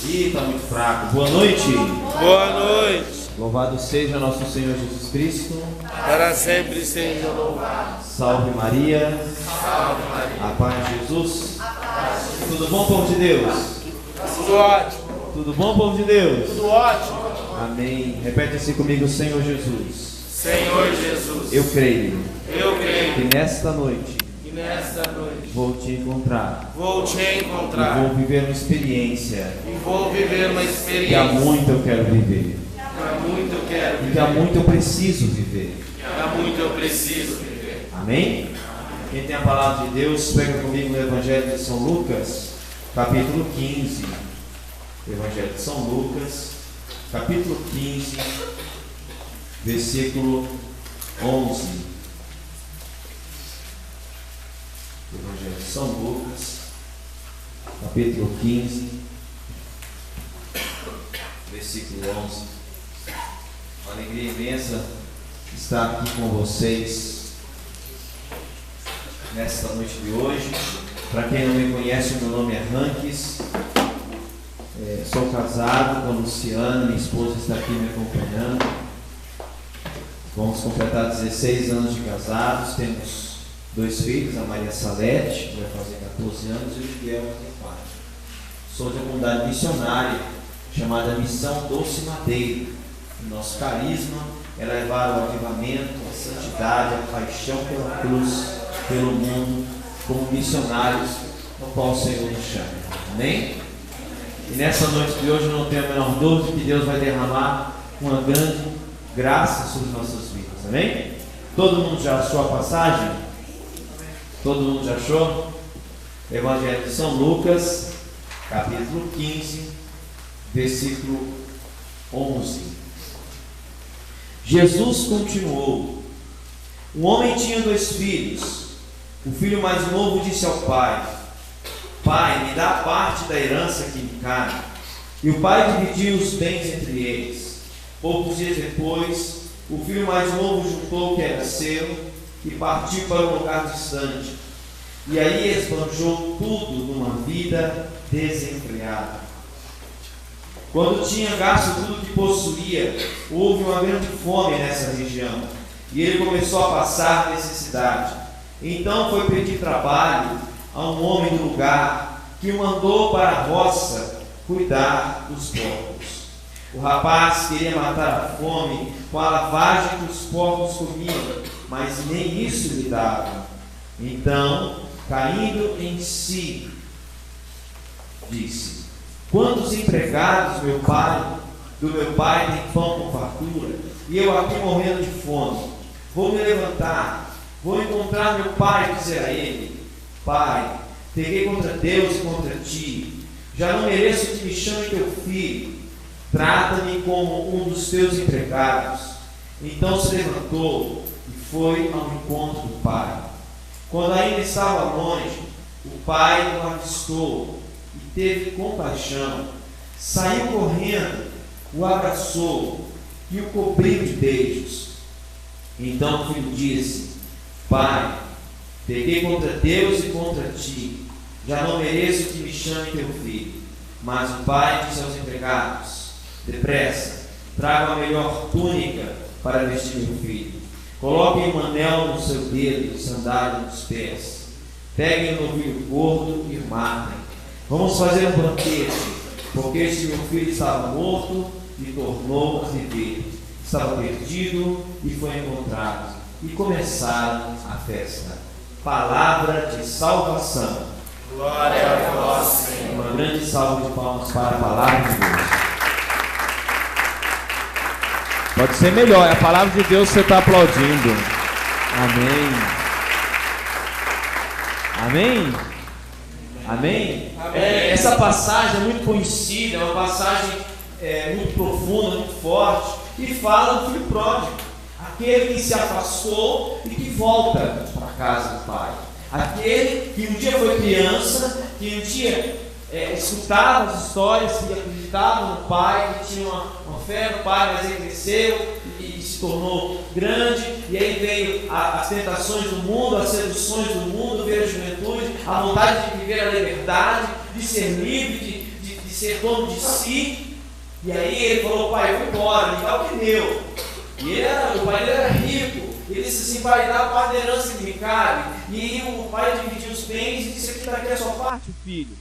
Ih, tá muito fraco. Boa noite. Boa noite. Louvado seja nosso Senhor Jesus Cristo. Para sempre seja louvado. Salve Maria. Salve Maria. A paz de Jesus. Tudo bom, povo de Deus? Tudo ótimo. Tudo bom, povo de Deus? Tudo ótimo. Amém. Repete assim comigo, Senhor Jesus. Senhor Jesus. Eu creio Que que nesta noite vou te encontrar. Vou te E encontrar. vou viver uma experiência E vou viver uma que há experiência. muito eu quero viver. Há muito eu quero E que há viver. muito eu preciso viver. Há muito eu preciso viver. Amém? Quem tem a palavra de Deus, pega comigo no Evangelho de São Lucas, capítulo 15. Evangelho de São Lucas, capítulo 15, versículo 11. Evangelho de São Lucas, capítulo 15, versículo 11. Uma alegria imensa estar aqui com vocês nesta noite de hoje. Para quem não me conhece, o meu nome é Ranques. Sou casado com a Luciana, minha esposa está aqui me acompanhando. Vamos completar 16 anos de casados. Temos 2 filhos, a Maria Salete, que vai fazer 14 anos, e o Miguel, que tem 4. Sou de uma comunidade missionária chamada Missão Doce Madeira. O nosso carisma é levar o avivamento, a santidade, a paixão pela cruz, pelo mundo, como missionários no qual o Senhor nos chama. Amém? E nessa noite de hoje eu não tenho a menor dúvida que Deus vai derramar uma grande graça sobre nossas vidas. Amém? Todo mundo já achou a passagem? Todo mundo já achou? Evangelho de São Lucas, capítulo 15, versículo 11. Jesus continuou: um homem tinha 2 filhos. O filho mais novo disse ao pai: Pai, me dá parte da herança que me cabe. E o pai dividiu os bens entre eles. Poucos dias depois, o filho mais novo juntou o que era seu e partiu para um lugar distante. E aí esbanjou tudo numa vida desenfreada. Quando tinha gasto tudo que possuía, houve uma grande fome nessa região, e ele começou a passar necessidade. Então foi pedir trabalho a um homem do lugar, que o mandou para a roça cuidar dos porcos. O rapaz queria matar a fome com a lavagem que os porcos comiam, mas nem isso lhe dava. Então, caindo em si, disse: quantos empregados do meu pai tem pão com fartura, e eu aqui morrendo de fome? Vou me levantar, vou encontrar meu pai e dizer a ele: Pai, peguei contra Deus e contra ti, já não mereço que me chame teu filho, trata-me como um dos teus empregados. Então se levantou e foi ao encontro do pai. Quando ainda estava longe, o pai o avistou e teve compaixão, saiu correndo, o abraçou e o cobriu de beijos. Então o filho disse: Pai, peguei contra Deus e contra ti, já não mereço que me chame teu filho. Mas o pai disse aos empregados: depressa, traga a melhor túnica para vestir meu filho. Coloquem um anel no seu dedo e sandália nos pés. Peguem o novilho gordo e o matem. Vamos fazer um banquete, porque este meu filho estava morto e tornou a viver. Estava perdido e foi encontrado. E começaram a festa. Palavra de salvação. Glória a vós, Senhor. Uma grande salva de palmas para a palavra de Deus. Pode ser melhor, é a palavra de Deus que você está aplaudindo. Amém. Amém? Amém? Amém. Essa passagem é muito conhecida, é uma passagem muito profunda, muito forte, e fala do filho pródigo, aquele que se afastou e que volta para a casa do pai. Aquele que um dia foi criança, que um dia escutava as histórias, que acreditava no pai, que tinha uma fé no pai, mas ele cresceu e se tornou grande, e aí veio as tentações do mundo, as seduções do mundo, veio a juventude, a vontade de viver a liberdade, de ser livre, de ser dono de si. E aí ele falou: pai, eu vou embora, me dá o que é meu. E o pai dele era rico. Ele disse assim: pai, dá a parte da herança que me cabe. E aí o pai dividiu os bens e disse: aqui daqui é a sua parte, filho.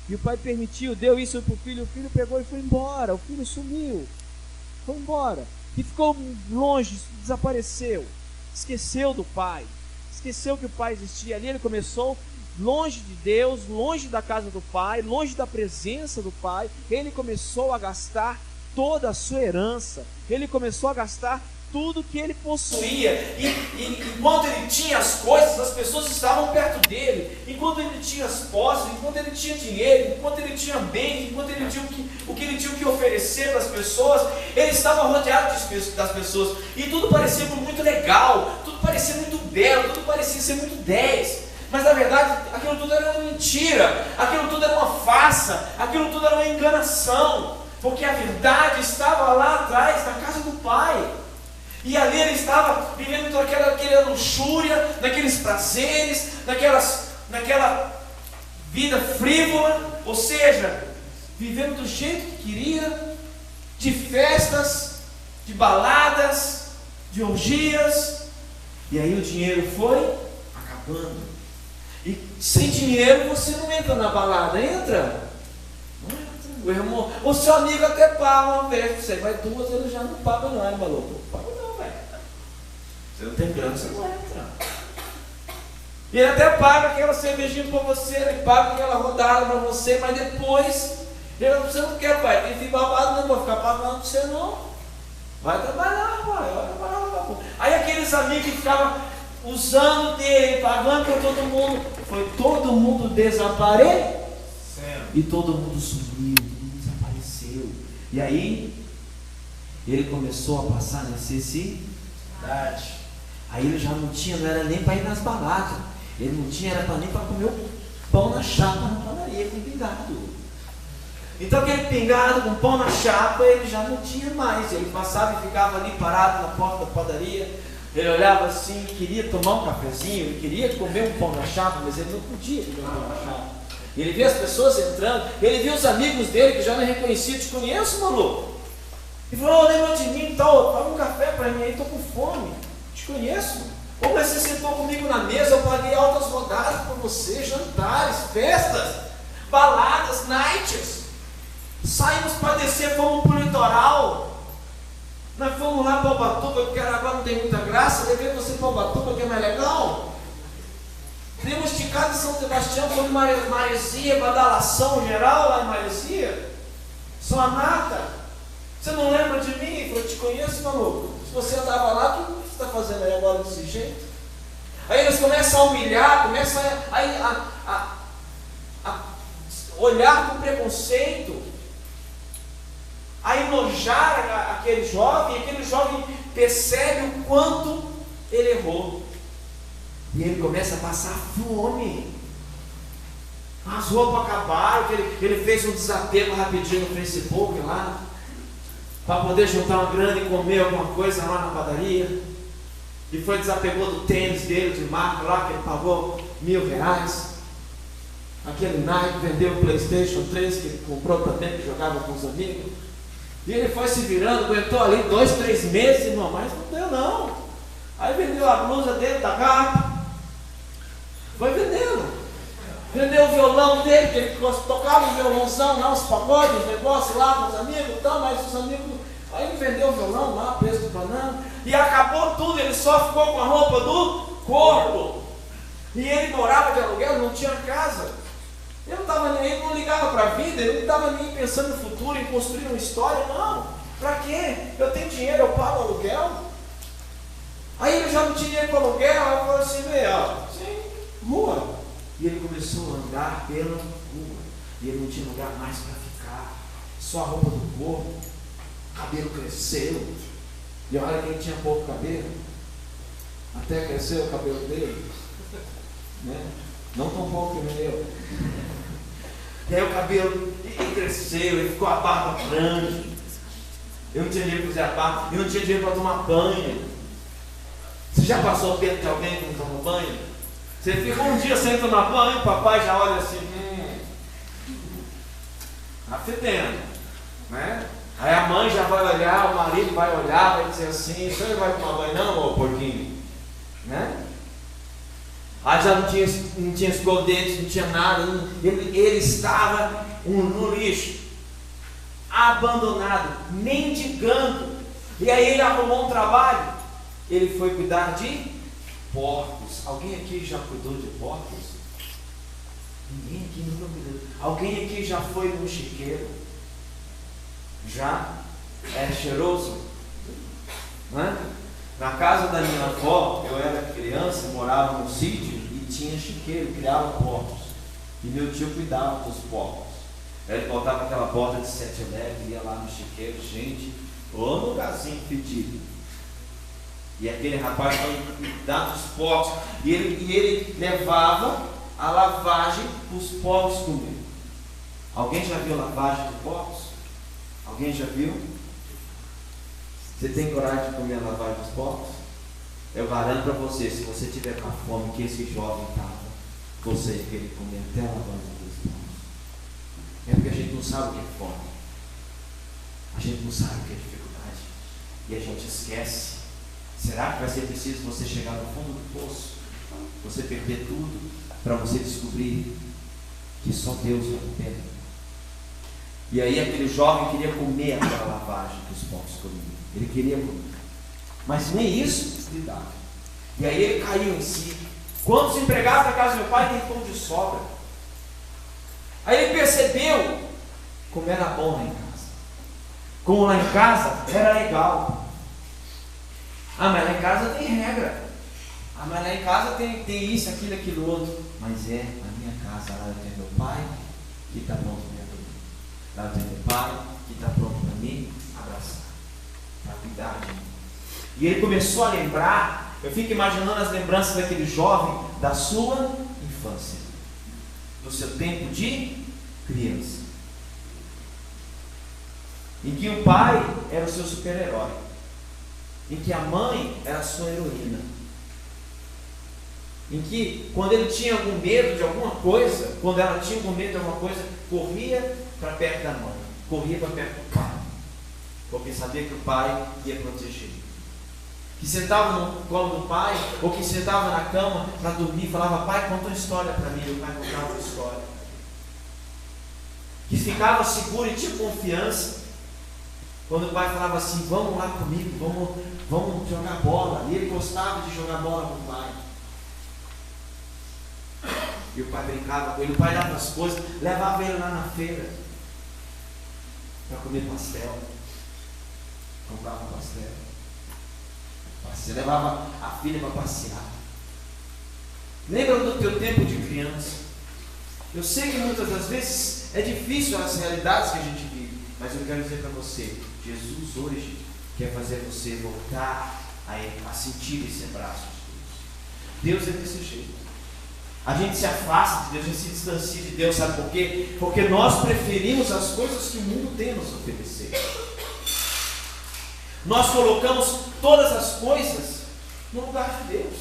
E o pai permitiu, deu isso para o filho pegou e foi embora. O filho sumiu, foi embora. E ficou longe, desapareceu. Esqueceu do pai, esqueceu que o pai existia. Ali ele começou longe de Deus, longe da casa do pai, longe da presença do pai. Ele começou a gastar toda a sua herança. Ele começou a gastar tudo que ele possuía. E enquanto ele tinha as coisas, as pessoas estavam perto dele. Enquanto ele tinha as posses, enquanto ele tinha dinheiro, enquanto ele tinha bens, enquanto ele tinha o que ele tinha que oferecer para as pessoas, ele estava rodeado das pessoas. E tudo parecia muito legal, tudo parecia muito belo, tudo parecia ser muito 10. Mas na verdade aquilo tudo era uma mentira, aquilo tudo era uma farsa, aquilo tudo era uma enganação. Porque a verdade estava lá atrás, na casa do pai. E ali ele estava vivendo toda aquela luxúria, naqueles prazeres, naquela vida frívola, ou seja, vivendo do jeito que queria, de festas, de baladas, de orgias. E aí o dinheiro foi acabando. E sem dinheiro você não entra na balada, entra? Não entra. O irmão, o seu amigo até paga uma vez, você vai duas, ele já não paga não, é maluco? Não paga não. Você não tem grana, você não entra. E ele até paga aquela cervejinha para você, ele paga aquela rodada para você, mas depois, você não quer, pai, tem que ir babado, não vou ficar pagando para você não. Vai trabalhar, pai, vai trabalhar. Aí aqueles amigos que ficavam usando dele, pagando para todo mundo, foi todo mundo desapareceu. E todo mundo sumiu, todo mundo desapareceu. E aí, ele começou a passar necessidade. Aí ele já não era nem para ir nas baladas. Ele não tinha, era nem para comer o pão na chapa na padaria com pingado. Então aquele pingado com pão na chapa, ele já não tinha mais. Ele passava e ficava ali parado na porta da padaria. Ele olhava assim, queria tomar um cafezinho, ele queria comer um pão na chapa, mas ele não podia comer um pão na chapa. Ele via as pessoas entrando, ele via os amigos dele que já não reconheciam: te conheço, maluco. Ele falou: lembra de mim, então, paga um café para mim aí, estou com fome. Te conheço. Ou você sentou comigo na mesa, eu paguei altas rodadas para você, jantares, festas, baladas, nights. Saímos para descer, fomos para o litoral. Nós fomos lá para Ubatuba, porque agora não tem muita graça. Levei você para Ubatuba, que é mais legal. Temos esticado em São Sebastião, fomos em Maresia, badalação geral lá em Maresia. Só a nata. Você não lembra de mim? Eu te conheço, maluco. Se você andava lá, o que você está fazendo aí agora desse jeito? Aí eles começam a humilhar, começam a olhar com preconceito, a enojar aquele jovem. Aquele jovem percebe o quanto ele errou. E ele começa a passar fome. As roupas acabaram, ele fez um desapego rapidinho no Facebook lá, para poder juntar uma grana e comer alguma coisa lá na padaria. E foi desapegou do tênis dele de marca lá, que ele pagou R$1.000. Aquele Nike, vendeu o PlayStation 3 que ele comprou também, que jogava com os amigos. E ele foi se virando, aguentou ali 2, 3 meses, irmão, mas não deu não. Aí vendeu a blusa dele da Gap, foi vendendo. Vendeu o violão dele, que ele tocava um violãozão lá, uns pagodes, uns negócios lá com os amigos e tal, mas os amigos. Aí ele vendeu o violão lá, preço de banana, e acabou tudo, ele só ficou com a roupa do corpo. E ele morava de aluguel, não tinha casa. Ele não estava nem aí, não ligava para a vida, ele não estava nem pensando no futuro, em construir uma história, não. Para quê? Eu tenho dinheiro, eu pago aluguel. Aí ele já não tinha dinheiro para aluguel, aí eu falei assim, sim, rua. E ele começou a andar pela rua. E ele não tinha lugar mais para ficar. Só a roupa do corpo. O cabelo cresceu. E olha que ele tinha pouco cabelo. Até cresceu o cabelo dele. Né? Não tão pouco que nem eu. E aí o cabelo cresceu, ele ficou a barba grande. Eu não tinha dinheiro para fazer a barba. Eu não tinha dinheiro para tomar banho. Você já passou perto de alguém que não toma banho? Você fica um dia sem tomar banho, o papai já olha assim, Está fedendo, né? Aí a mãe já vai olhar, o marido vai olhar, vai dizer assim: o senhor vai tomar banho não, ô porquinho? Né? Aí já não tinha escondentes, não tinha nada, ele estava no lixo, abandonado, mendigando. E aí ele arrumou um trabalho, ele foi cuidar de porcos. Alguém aqui já cuidou de porcos? Ninguém aqui nunca cuidou. Alguém aqui já foi no chiqueiro? Já? É cheiroso? Né? Na casa da minha avó, eu era criança, morava no sítio e tinha chiqueiro, criava porcos. E meu tio cuidava dos porcos. Ele botava aquela porta de 7 leve, ia lá no chiqueiro, gente, ou no lugarzinho pedido. E aquele rapaz foi cuidar dos porcos. E ele levava a lavagem para os porcos comer. Alguém já viu lavagem de porcos? Alguém já viu? Você tem coragem de comer a lavagem dos porcos? Eu garanto para você, se você tiver com a fome que esse jovem estava, você ia querer comer até a lavagem dos porcos. É porque a gente não sabe o que é fome. A gente não sabe o que é dificuldade. E a gente esquece. Será que vai ser preciso você chegar no fundo do poço? Você perder tudo para você descobrir que só Deus vale a pena? E aí aquele jovem queria comer aquela lavagem que os porcos comiam. Ele queria comer. Mas nem isso lhe dava. E aí ele caiu em si. Quantos empregados da casa do meu pai tem pão de sobra? Aí ele percebeu como era bom lá em casa. Como lá em casa era legal. Ah, mas lá em casa tem regra. Ah, mas lá em casa tem isso, aquilo, outro. Mas é a minha casa, lá eu tenho meu pai que está pronto para me acolher. Lá eu tenho meu pai que está pronto para me abraçar, para cuidar de mim. E ele começou a lembrar, eu fico imaginando as lembranças daquele jovem da sua infância, do seu tempo de criança, em que o pai era o seu super-herói, em que a mãe era a sua heroína, em que quando ele tinha algum medo de alguma coisa, quando ela tinha algum medo de alguma coisa, corria para perto da mãe, corria para perto do pai, porque sabia que o pai ia proteger. Que sentava no colo do pai, ou que sentava na cama para dormir, falava: pai, conta uma história para mim. O pai contava uma história. Que ficava seguro e tinha confiança quando o pai falava assim: vamos lá comigo, vamos jogar bola. E ele gostava de jogar bola com o pai. E o pai brincava com ele, o pai dava as coisas, levava ele lá na feira para comer pastel. Comprava pastel. Você levava a filha para passear. Lembra do teu tempo de criança? Eu sei que muitas das vezes é difícil as realidades que a gente vive, mas eu quero dizer para você, Jesus hoje quer fazer você voltar a sentir esse abraço de Deus. Deus é desse jeito. A gente se afasta de Deus, a gente se distancia de Deus, sabe por quê? Porque nós preferimos as coisas que o mundo tem a nos oferecer. Nós colocamos todas as coisas no lugar de Deus.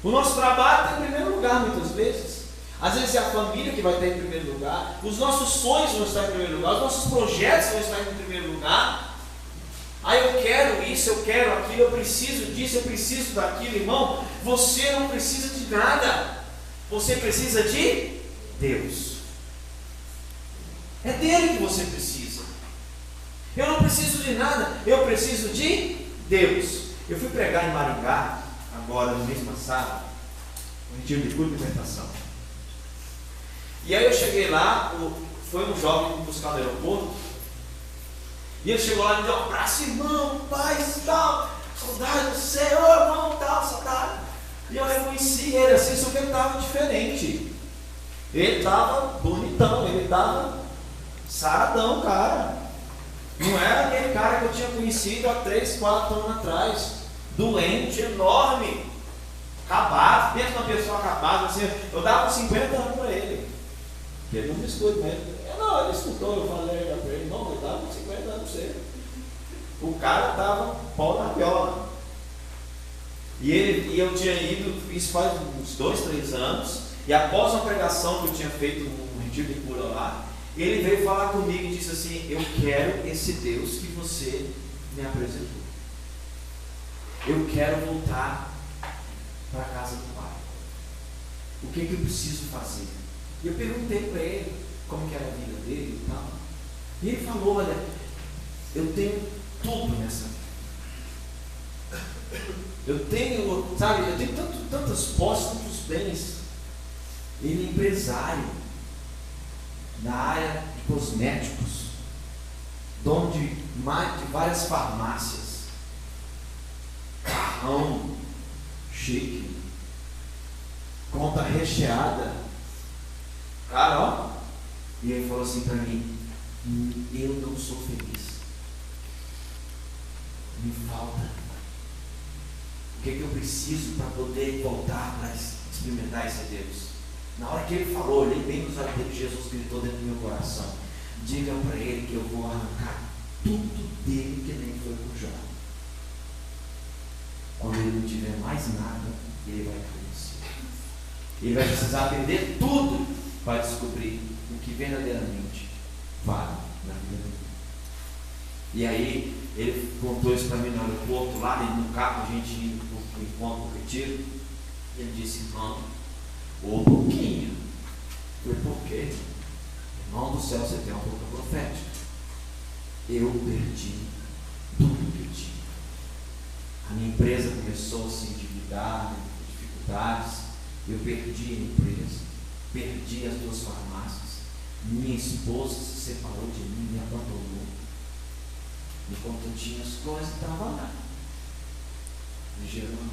O nosso trabalho está em primeiro lugar muitas vezes. Às vezes é a família que vai estar em primeiro lugar. Os nossos sonhos vão estar em primeiro lugar. Os nossos projetos vão estar em primeiro lugar. Ah, eu quero isso, eu quero aquilo, eu preciso disso, eu preciso daquilo. Irmão, você não precisa de nada. Você precisa de Deus. É dele que você precisa. Eu não preciso de nada, eu preciso de Deus. Eu fui pregar em Maringá, agora no mês passado, um retiro de cura e libertação. E aí eu cheguei lá, foi um jovem me buscar no aeroporto, e ele chegou lá e me deu um abraço: irmão, paz, tal, saudade do Senhor, irmão, tal, saudade. E eu reconheci ele assim, só que ele estava diferente. Ele estava bonitão, ele estava saradão, cara. Não era aquele cara que eu tinha conhecido há 3, 4 anos atrás. Doente, enorme, acabado. Pensa numa pessoa acabada assim. Eu dava 50 anos para ele. Ele não me escuta, né? Ele escutou, eu falei para ele: não, eu dava 50 anos para você. O cara estava pau na viola. E eu tinha ido, isso faz uns 2, 3 anos. E após uma pregação que eu tinha feito num tipo de cura lá. Ele veio falar comigo e disse assim: eu quero esse Deus que você me apresentou. Eu quero voltar para a casa do Pai. O que eu preciso fazer? E eu perguntei para ele como que era a vida dele e tal. E ele falou: olha, eu tenho tudo nessa vida. Eu tenho tantas posses, tantos bens. Ele é empresário na área de cosméticos, dono de várias farmácias, carrão chique, conta recheada. Cara, ó. E ele falou assim para mim: eu não sou feliz. Me falta. O que eu preciso para poder voltar para experimentar esse Deus? Na hora que ele falou, olhei bem nos olhos dele, Jesus gritou dentro do meu coração: diga para ele que eu vou arrancar tudo dele que nem foi com Jó. Quando ele não tiver mais nada, ele vai conhecer. Ele vai precisar perder tudo para descobrir o que verdadeiramente vale na vida dele. E aí, ele contou isso para mim no aeroporto, lá no carro, a gente indo para o encontro, para o retiro. Ele disse: irmão, ô pouquinho. Eu falei: por quê? Irmão do céu, você tem uma boca profética. Eu perdi tudo que eu tinha. A minha empresa começou a se endividar, dificuldades. Eu perdi a empresa, perdi as 2 farmácias. Minha esposa se separou de mim, me abandonou. Enquanto eu tinha as coisas, estava lá, gerando.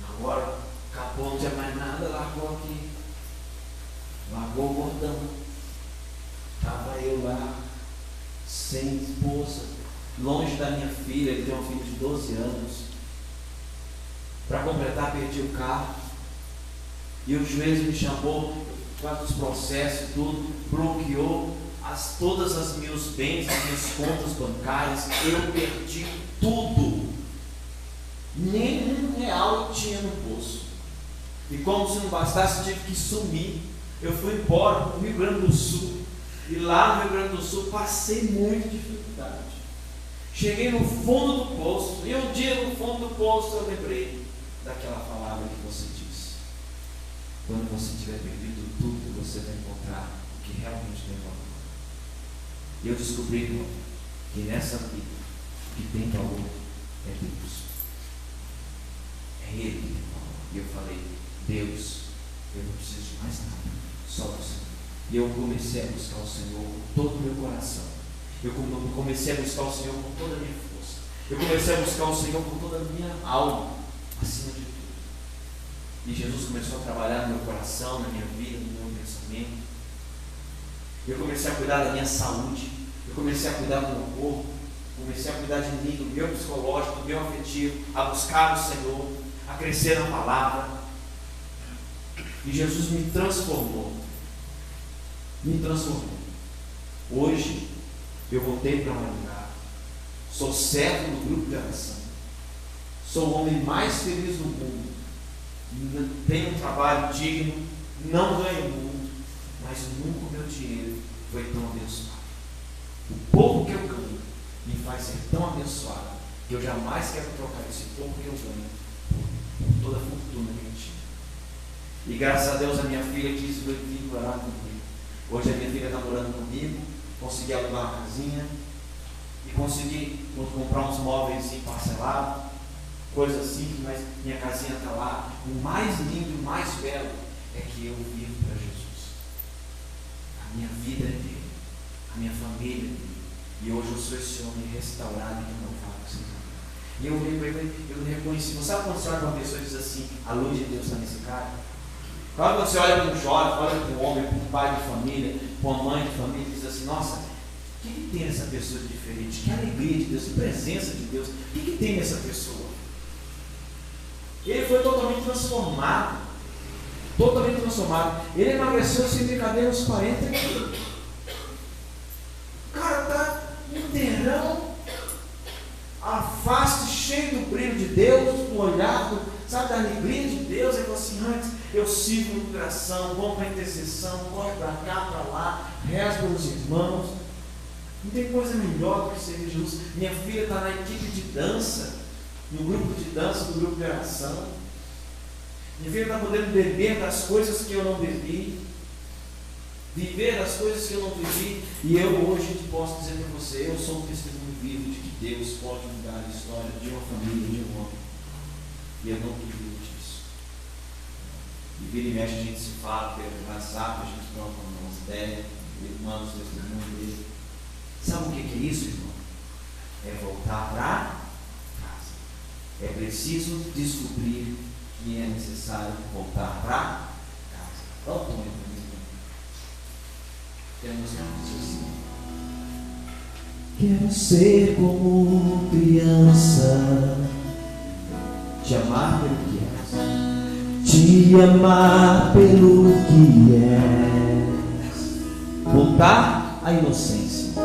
Agora, acabou, não tinha mais nada, largou aqui. Largou o gordão. Estava eu lá, sem esposa, longe da minha filha. Ele tem uma filha de 12 anos. Para completar, perdi o carro. E o juiz me chamou, quase os processos e tudo, bloqueou todas as meus bens, as minhas contas bancárias. Eu perdi tudo. Nem R$1 eu tinha no bolso. E como se não bastasse, tive que sumir. Eu fui embora para o Rio Grande do Sul. E lá no Rio Grande do Sul passei muita dificuldade. Cheguei no fundo do poço. E um dia no fundo do poço eu lembrei daquela palavra que você disse: quando você tiver perdido tudo, você vai encontrar o que realmente tem valor. E eu descobri, irmão, que nessa vida o que tem valor é Deus. É Ele que tem valor. E eu falei: Deus, eu não preciso de mais nada, só você. E eu comecei a buscar o Senhor com todo o meu coração. Eu comecei a buscar o Senhor com toda a minha força. Eu comecei a buscar o Senhor com toda a minha alma, acima de tudo. E Jesus começou a trabalhar no meu coração, na minha vida, no meu pensamento. Eu comecei a cuidar da minha saúde. Eu comecei a cuidar do meu corpo. Comecei a cuidar de mim, do meu psicológico, do meu afetivo, a buscar o Senhor, a crescer na palavra. E Jesus me transformou. Me transformou. Hoje, eu voltei para Maringá. Sou servo do grupo de oração. Sou o homem mais feliz do mundo. Tenho um trabalho digno, não ganho muito, mas nunca o meu dinheiro foi tão abençoado. O pouco que eu ganho me faz ser tão abençoado que eu jamais quero trocar esse pouco que eu ganho por toda a fortuna que eu tinha. E graças a Deus a minha filha quis vir morar comigo. Hoje a minha filha está morando comigo, consegui alugar uma casinha e consegui comprar uns móveis parcelados, coisas assim, mas minha casinha está lá. O mais lindo, o mais belo é que eu vivo para Jesus. A minha vida é dele, a minha família é dele. E hoje eu sou esse homem restaurado e renovado. E eu reconheci. Você sabe quando você olha para uma pessoa e diz assim: a luz de Deus está nesse cara? Quando você olha para um jovem, olha para um homem, para um pai de família, para uma mãe de família, e diz assim: nossa, o que tem nessa pessoa de diferente? Que alegria de Deus, que presença de Deus. O que tem nessa pessoa? Ele foi totalmente transformado. Totalmente transformado. Ele emagreceu sem brincadeira uns 40 quilos. O cara está inteirão, a face cheia do brilho de Deus, o olhar, sabe, da alegria de Deus. Ele falou assim: antes Eu sirvo no coração, vou para a intercessão, corre para cá, para lá, rezo pelos irmãos. Não tem coisa melhor do que servir Jesus. Minha filha está na equipe de dança, no grupo de dança do grupo de oração. Minha filha está podendo beber das coisas que eu não bebi, viver das coisas que eu não vivi. E eu hoje posso dizer para você, eu sou um testemunho vivo de que Deus pode mudar a história de uma família, de um homem. E eu não duvido disso. E vira e mexe a gente se fala pelo WhatsApp, a gente troca umas ideias, ele manda os testemunhos dele. Sabe o que é isso, irmão? É voltar para casa. É preciso descobrir que é necessário voltar para casa. Olha o ponto, irmão. Temos que dizer assim: quero ser como criança, te amar pelo que és, te amar pelo que és, voltar à inocência,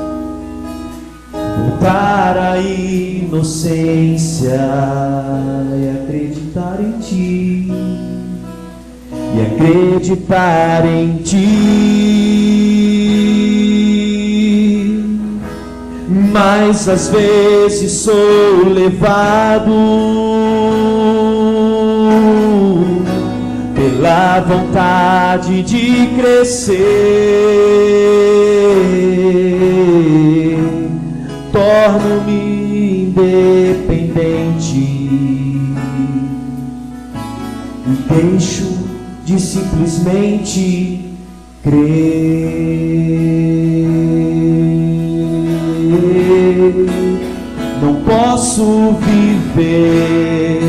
voltar à inocência e acreditar em ti, e acreditar em ti. Mas às vezes sou levado pela vontade de crescer, torno-me independente e deixo de simplesmente crer. Não posso viver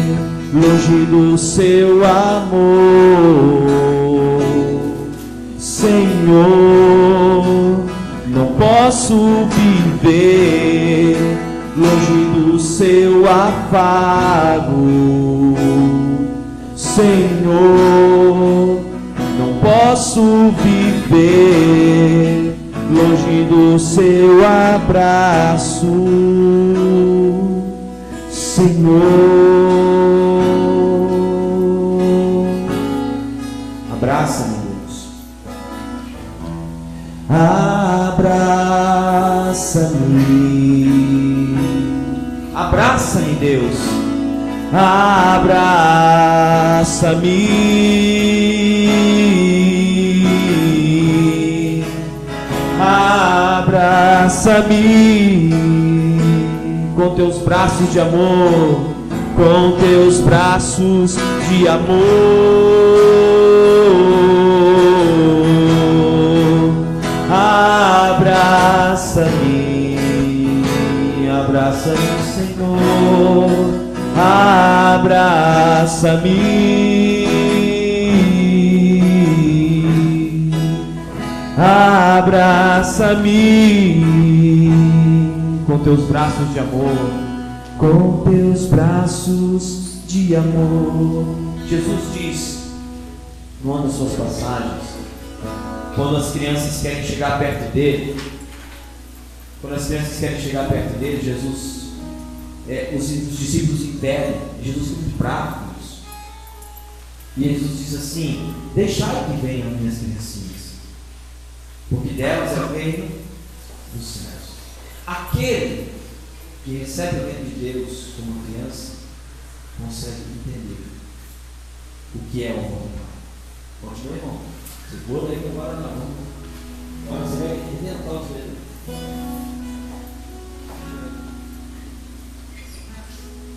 longe do seu amor, Senhor. Não posso viver longe do seu afago, Senhor. Não posso viver longe do seu abraço, Senhor. Abraça-me, Deus. Abraça-me. Abraça-me, Deus. Abraça-me. Abraça-me com teus braços de amor, com teus braços de amor. Abraça-me, abraça-me, Senhor. Abraça-me, abraça-me com teus braços de amor, com teus braços de amor. Jesus diz, numa das suas passagens, quando as crianças querem chegar perto dele, Jesus, os discípulos impedem, Jesus fica muito bravo com isso. E Jesus diz assim: deixai que venham minhas criancinhas, porque delas é o reino dos céus. Aquele que recebe o reino de Deus como uma criança consegue entender o que é o amor do Pai. Continua, irmão. Segura aí que agora não. Agora você vai inventar os dedos.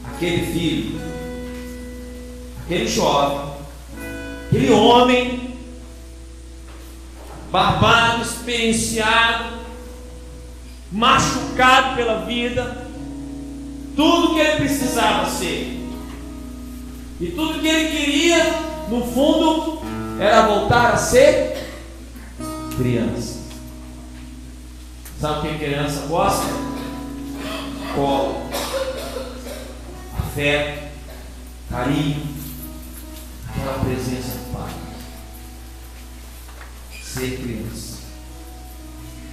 Aquele filho, aquele jovem, aquele homem barbado, experienciado, machucado pela vida, tudo que ele precisava ser e tudo que ele queria, no fundo, era voltar a ser criança. Sabe o que a criança gosta? Colo, afeto, carinho, aquela presença do Pai. Ser criança.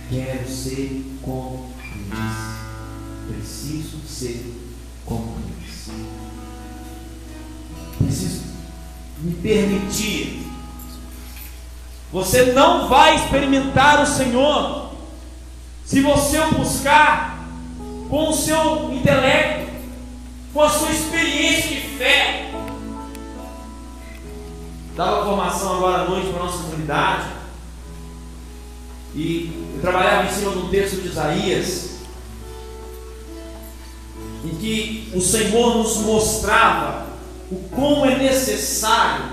Quero ser como eles. Preciso ser como eles. Preciso me permitir. Você não vai experimentar o Senhor se você o buscar com o seu intelecto, com a sua experiência de fé. Dava formação agora à noite para a nossa comunidade, e eu trabalhava em cima de um texto de Isaías, em que o Senhor nos mostrava o como é necessário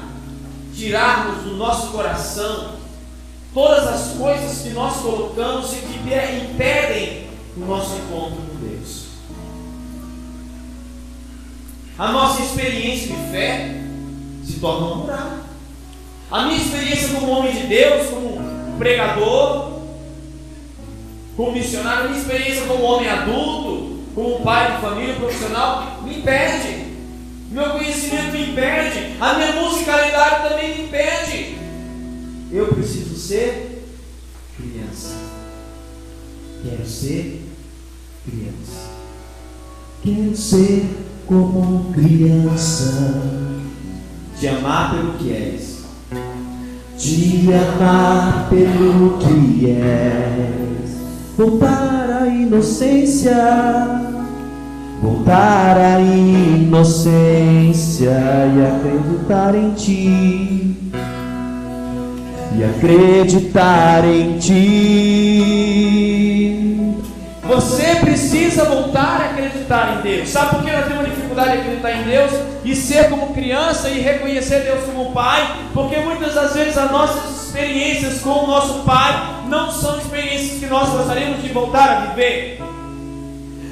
tirarmos do nosso coração todas as coisas que nós colocamos e que impedem o nosso encontro com Deus. A nossa experiência de fé se torna uma muralha. A minha experiência como homem de Deus, como pregador, como missionário, a minha experiência como homem adulto, como pai de família, profissional, me impede. Meu conhecimento me impede. A minha musicalidade também me impede. Eu preciso ser criança. Quero ser criança. Quero ser como criança, Te amar pelo que és. te amar pelo que és, voltar à inocência, voltar à inocência e acreditar em ti, e acreditar em ti. Você precisa voltar a acreditar em Deus. Sabe por que nós temos dificuldade de acreditar em Deus e ser como criança e reconhecer Deus como Pai? Porque muitas das vezes as nossas experiências com o nosso Pai não são experiências que nós gostaríamos de voltar a viver.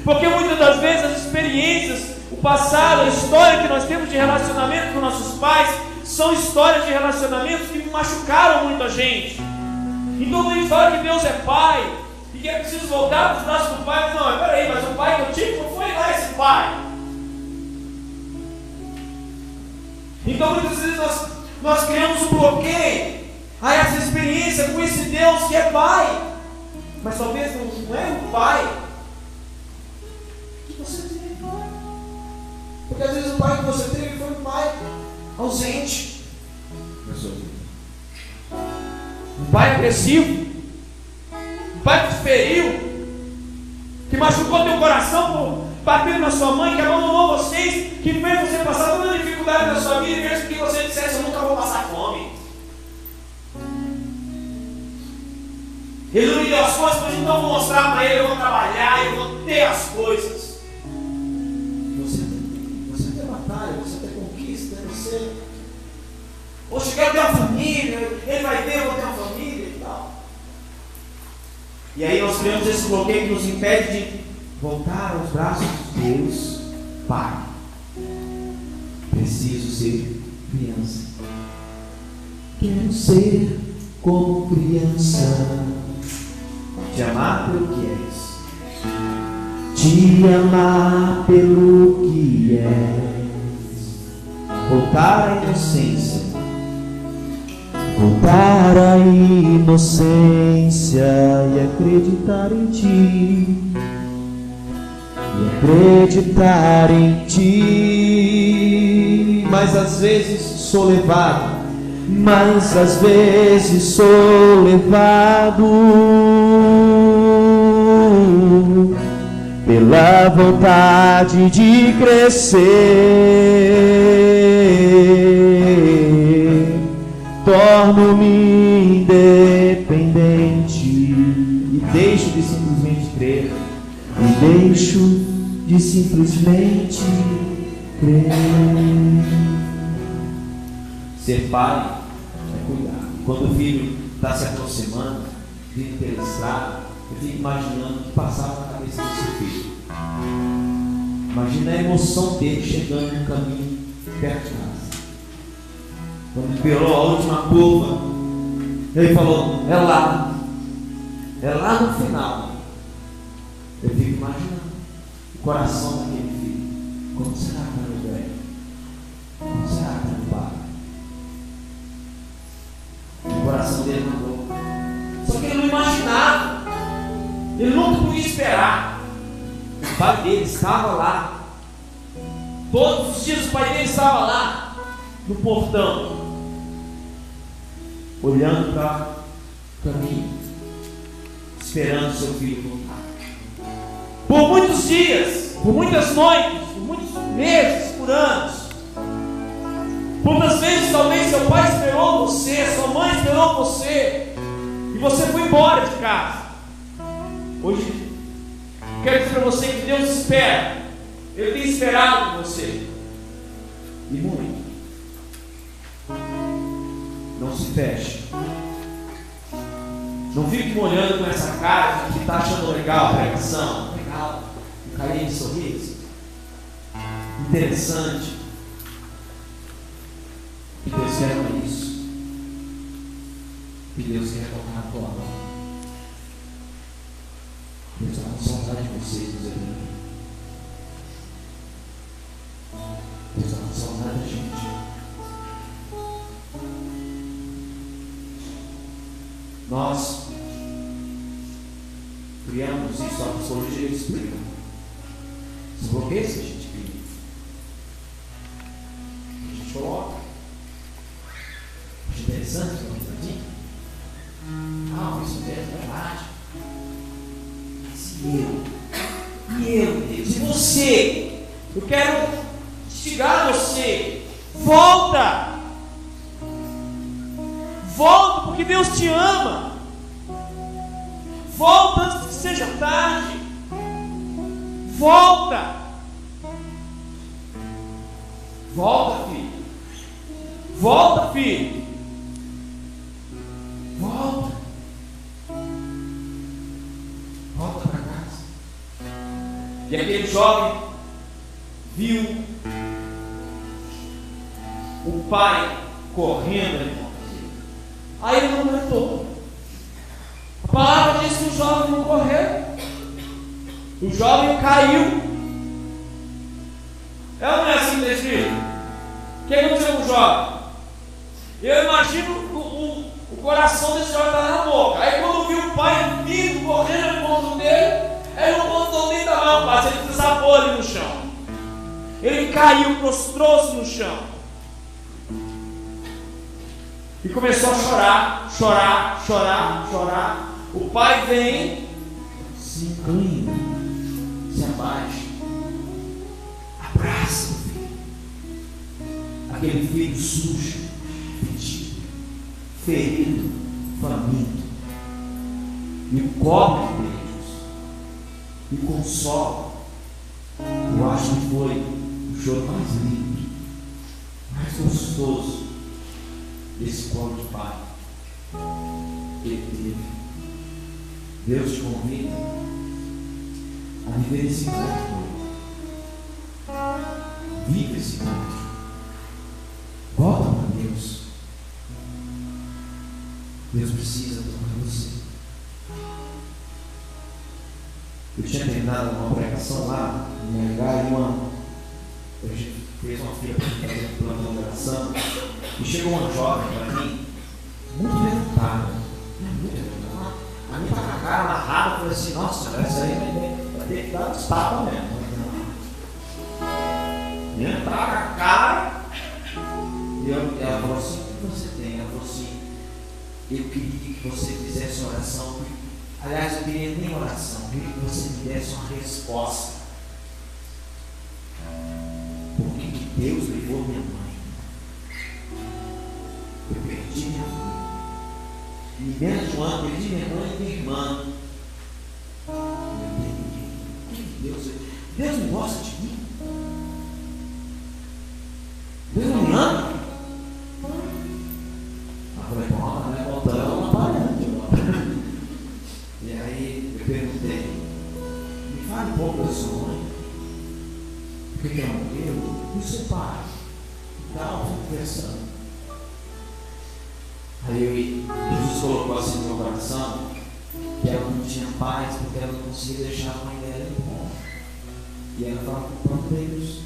Porque muitas das vezes as experiências, o passado, a história que nós temos de relacionamento com nossos pais são histórias de relacionamentos que machucaram muito a gente. Então quando a gente fala que Deus é Pai e que é preciso voltar para os braços do Pai, não, peraí, mas o Pai que eu tive não foi lá esse Pai. Então muitas vezes nós criamos um bloqueio a essa experiência com esse Deus que é Pai, mas talvez não é o Pai que você teve. Porque às vezes o Pai que você teve foi um Pai ausente, um Pai agressivo, um Pai que te feriu, que machucou teu coração por bater na sua mãe, que abandonou vocês, que fez você passar toda a dificuldade na sua vida, mesmo que você dissesse: eu nunca vou passar fome. Ele não me deu as coisas, mas então eu vou mostrar para ele, eu vou trabalhar, eu vou ter as coisas. Você tem batalha, você tem conquista, você... Poxa, eu quero ter uma família, ele vai ter, eu vou ter uma família e tal. E aí nós criamos esse bloqueio que nos impede de voltar aos braços de Deus Pai. Preciso ser criança. Quero ser como criança, Te amar pelo que és. te amar pelo que és, Voltar à inocência. voltar à inocência e acreditar em ti, e acreditar em ti. Mas às vezes sou levado Mas às vezes sou levado pela vontade de crescer, torno-me independente e deixo de simplesmente crer. e deixo de simplesmente crer. Ser pai é cuidar. Quando o filho está se aproximando, vindo pela estrada, eu fico imaginando o que passava na cabeça desse filho. Imagina a emoção dele chegando no caminho perto de casa. Quando virou a última curva, ele falou: é lá no final. Eu fico imaginando o coração daquele filho. Como será que era o velho? Como será que era o pai? O coração dele mandou. Só que ele não imaginava. Ele nunca podia esperar. O pai dele estava lá. Todos os dias o pai dele estava lá. no portão, olhando para mim, esperando seu filho voltar. Por muitos dias, por muitas noites, por muitos meses, por anos. Quantas vezes talvez seu pai esperou você, sua mãe esperou você, e você foi embora de casa. Hoje, quero dizer para você que Deus espera. Ele tem esperado por você. E muito. Não se feche. Não fique me olhando com essa cara que está achando legal a pregação. Legal. Um carinho de sorriso. Interessante. Que Deus quer com isso. Que Deus quer tocar na tua mão. Deus está com saudade de vocês, meus irmãos. Deus está com saudade da gente. Nós criamos isso, a psicologia explica. Os bloqueios que a gente cria. A gente coloca. Acho interessante o que está aqui. Ah, isso mesmo, é verdade. Mas e eu, Deus? E você? Eu quero instigar você. Volta! Volta, porque Deus te ama. Volta antes que seja tarde. Volta. Volta, filho. Volta, filho. Volta. Volta para casa. E aquele jovem viu o pai correndo ali. Aí ele não aguentou. A palavra diz que o jovem não correu. O jovem caiu. É ou não é assim, desfile? O que aconteceu com o jovem? Eu imagino o coração desse jovem estar na boca. Aí quando viu o pai vindo, correndo ao encontro dele, ele não contou nem da mão, mas ele desabou ali no chão. Ele caiu, prostrou-se no chão. E começou a chorar. O pai vem, se inclina, se abaixa, abraça o filho. Aquele filho sujo, fedido, ferido, faminto. E o cobre de beijos, e consola. Eu acho que foi o choro mais lindo, mais gostoso desse colo de pai que ele teve. Deus te convida a viver esse encontro. Viva esse encontro. Volta para Deus. Deus precisa tocar você. Eu tinha terminado uma pregação lá em lugar e a gente fez uma fila para fazer um plano de oração. E chegou uma jovem para mim, muito levantada, a minha estava com a cara amarrada. Eu falei assim: nossa, essa aí vai ter que dar uns tapas mesmo. E eu estava com a cara, e ela falou assim: o que você tem? Ela falou assim: eu queria que você fizesse uma oração. Aliás, eu queria nem oração, eu queria que você me desse uma resposta. Por que Deus levou minha mãe? Eu perdi minha mãe. E dentro de um ano, perdi minha mãe e minha irmã. Deus não gosta de mim? Deus não me ama? Eu falei: bom, né? Voltando, parando. E aí eu perguntei: me fale um pouco da sua mãe. Por que ela morreu? E o seu pai? Então, fui conversando. Aí Jesus colocou assim no meu coração que ela não tinha paz porque ela não conseguia deixar a mãe dela em bom. E ela falava com o próprio Deus: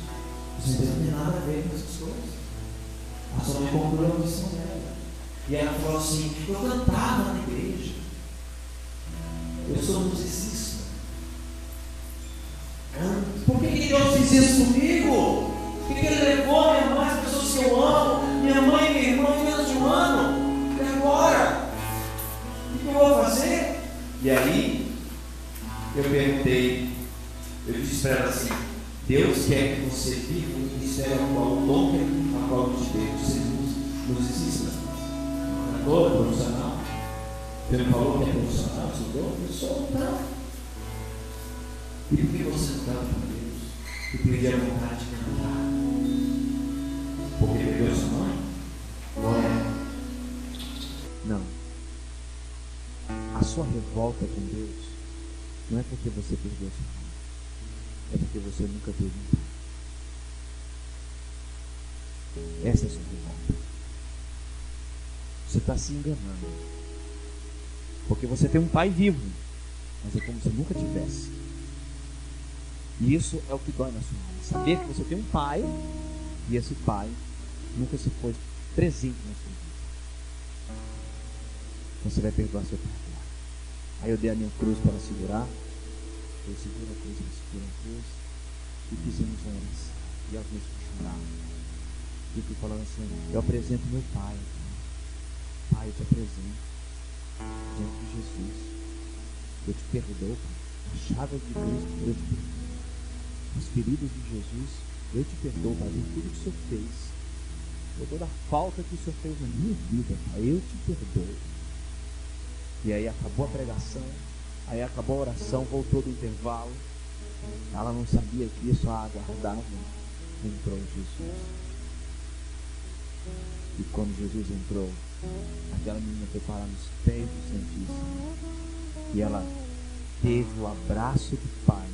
você não tem nada a ver com essas coisas. A sua mãe concluiu a missão dela. E ela falou assim: eu cantava na igreja, eu sou musicista. Por que Deus fez isso comigo? Por que Ele levou a minha mãe, as pessoas que eu amo, minha mãe e meu irmão em menos de um ano. E agora? O que eu vou fazer? E aí, eu perguntei, eu disse para ela assim: Deus quer que você viva o ministério ao qual o dom a qual nos deu, nos ensina. Cantor, profissional. Você não falou que é profissional, estudou? Eu sou, não. E por que você não canta para Deus? E perdi a vontade de cantar? Porque perdeu sua mãe? Glória. Não. A sua revolta com Deus não é porque você perdeu sua mãe. É porque você nunca teve um pai. Essa é a sua revolta. Você está se enganando. Porque você tem um pai vivo, mas é como se nunca tivesse. E isso é o que dói na sua alma. Saber que você tem um pai e esse pai nunca se foi presente na sua vida. Você vai perdoar seu pai agora. Aí eu dei a minha cruz para segurar. Eu seguro a cruz, eu seguro a cruz. E fizemos uma oração. E ela começou a chorar. E eu fui falando assim: eu apresento meu pai. Pai, eu te apresento diante de Jesus. Eu te perdoo, Pai. As chagas de Cristo, eu te perdoo. As feridas de Jesus, eu te perdoo, Pai, por tudo que o Senhor fez. Por toda a falta que o Senhor fez na minha vida, Pai, eu te perdoo. E aí acabou a pregação, aí acabou a oração, voltou do intervalo. Ela não sabia que isso a aguardava. Entrou Jesus. E quando Jesus entrou, aquela menina foi parar nos pés do Santíssimo. E ela teve o abraço do Pai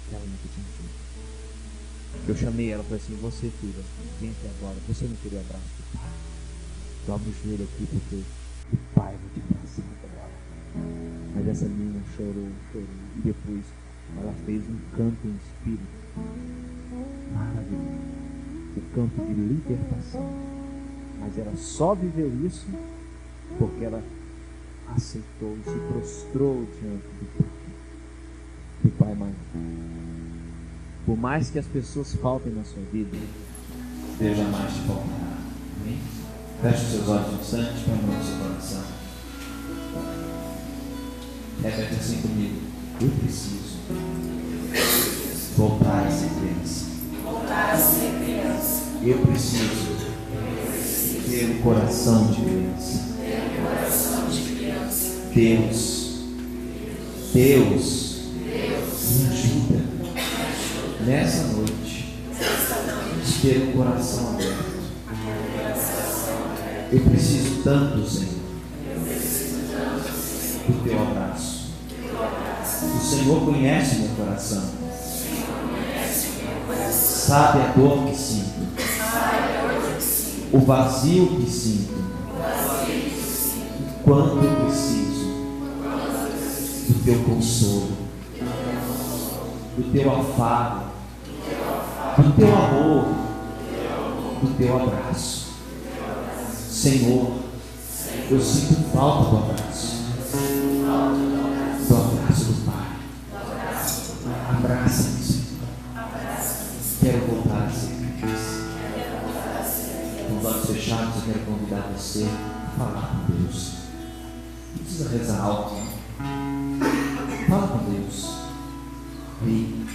que ela nunca tinha tido. Eu chamei ela e falei assim: você, filha, vem aqui agora. Você não queria o abraço do Pai? Dobra o joelho aqui porque o Pai vai te abraçar agora. Mas essa menina chorou. E depois ela fez um canto em espírito maravilhoso. O canto de libertação. Mas ela só viveu isso porque ela aceitou e se prostrou diante do Pai maior. Por mais que as pessoas faltem na sua vida, Deus jamais te faltará. Amém? Feche os seus olhos um instante para o seu coração. Repete assim comigo: eu preciso voltar a ser criança. Eu preciso ter um coração de criança. Deus, me ajuda nessa noite de ter um coração aberto. Eu preciso tanto, Senhor, do teu abraço. O Senhor conhece meu coração, sabe a dor que sinto, o vazio que sinto, o quanto eu preciso do teu consolo, do teu afago, do teu amor, do teu abraço. Senhor, eu sinto falta do abraço do Pai. Abraça-me, Senhor. Quero voltar a ser criança. Com os olhos fechados, eu quero convidar você a falar com Deus. Não precisa rezar alto, não. Fala com Deus. Ei,